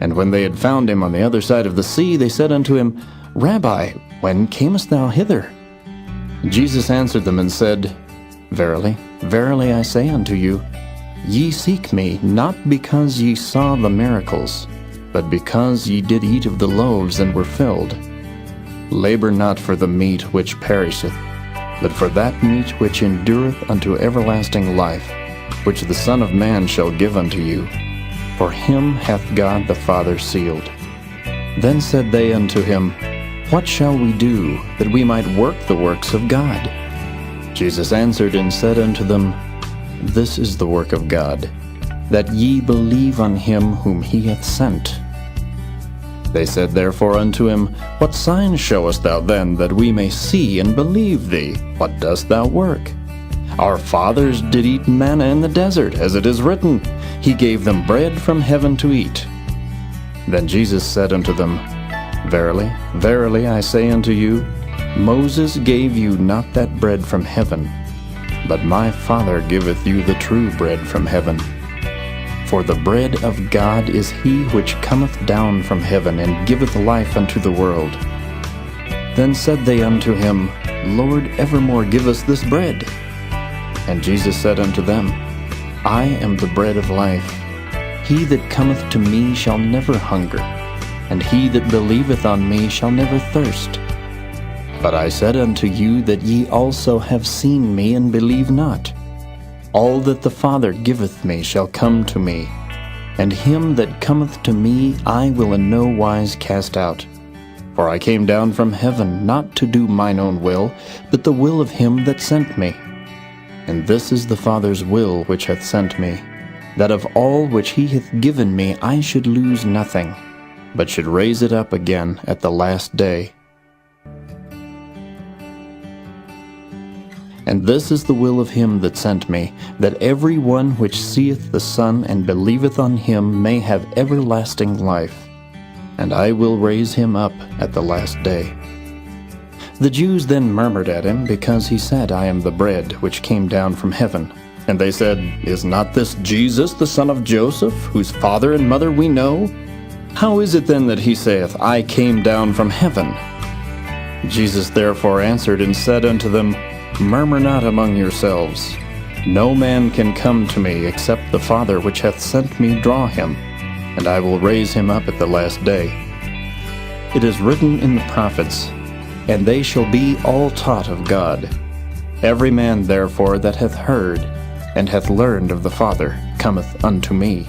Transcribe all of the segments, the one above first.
And when they had found him on the other side of the sea, they said unto him, Rabbi, when camest thou hither? Jesus answered them and said, Verily, verily I say unto you, ye seek me, not because ye saw the miracles, but because ye did eat of the loaves and were filled. Labor not for the meat which perisheth, but for that meat which endureth unto everlasting life, which the Son of Man shall give unto you. For him hath God the Father sealed. Then said they unto him, What shall we do, that we might work the works of God? Jesus answered and said unto them, This is the work of God, that ye believe on him whom he hath sent. They said therefore unto him, What sign showest thou then, that we may see and believe thee? What dost thou work? Our fathers did eat manna in the desert, as it is written, He gave them bread from heaven to eat. Then Jesus said unto them, Verily, verily I say unto you, Moses gave you not that bread from heaven, but my Father giveth you the true bread from heaven. For the bread of God is he which cometh down from heaven, and giveth life unto the world. Then said they unto him, Lord, evermore give us this bread. And Jesus said unto them, I am the bread of life. He that cometh to me shall never hunger, and he that believeth on me shall never thirst. But I said unto you that ye also have seen me, and believe not. All that the Father giveth me shall come to me, and him that cometh to me I will in no wise cast out. For I came down from heaven not to do mine own will, but the will of him that sent me. And this is the Father's will which hath sent me, that of all which he hath given me I should lose nothing, but should raise it up again at the last day. And this is the will of him that sent me, that every one which seeth the Son and believeth on him may have everlasting life, and I will raise him up at the last day. The Jews then murmured at him, because he said, I am the bread which came down from heaven. And they said, Is not this Jesus the son of Joseph, whose father and mother we know? How is it then that he saith, I came down from heaven? Jesus therefore answered and said unto them, Murmur not among yourselves. No man can come to me, except the Father which hath sent me draw him, and I will raise him up at the last day. It is written in the prophets, And they shall be all taught of God. Every man therefore that hath heard, and hath learned of the Father, cometh unto me.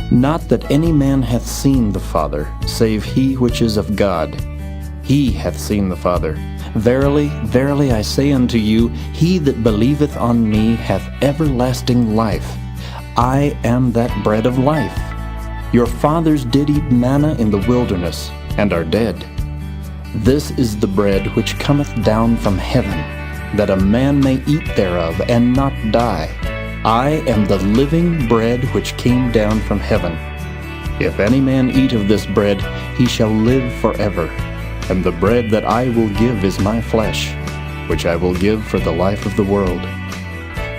Not that any man hath seen the Father, save he which is of God. He hath seen the Father. Verily, verily I say unto you, he that believeth on me hath everlasting life. I am that bread of life. Your fathers did eat manna in the wilderness, and are dead. This is the bread which cometh down from heaven, that a man may eat thereof, and not die. I am the living bread which came down from heaven. If any man eat of this bread, he shall live forever. And the bread that I will give is my flesh, which I will give for the life of the world.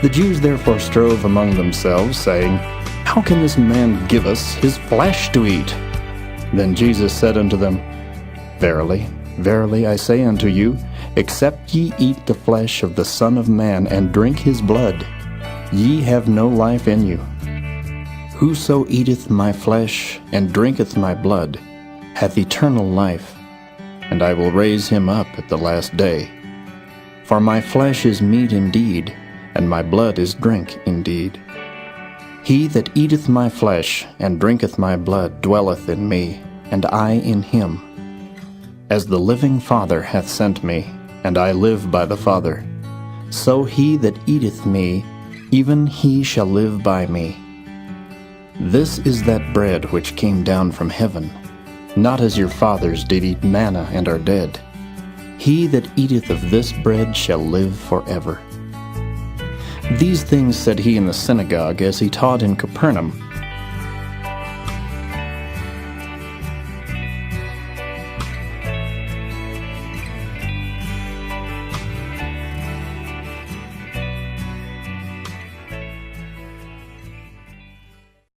The Jews therefore strove among themselves, saying, How can this man give us his flesh to eat? Then Jesus said unto them, Verily, verily I say unto you, except ye eat the flesh of the Son of Man, and drink his blood, ye have no life in you. Whoso eateth my flesh, and drinketh my blood, hath eternal life, and I will raise him up at the last day. For my flesh is meat indeed, and my blood is drink indeed. He that eateth my flesh, and drinketh my blood, dwelleth in me, and I in him. As the living Father hath sent me, and I live by the Father, so he that eateth me, even he shall live by me. This is that bread which came down from heaven, not as your fathers did eat manna and are dead. He that eateth of this bread shall live forever. These things said he in the synagogue, as he taught in Capernaum.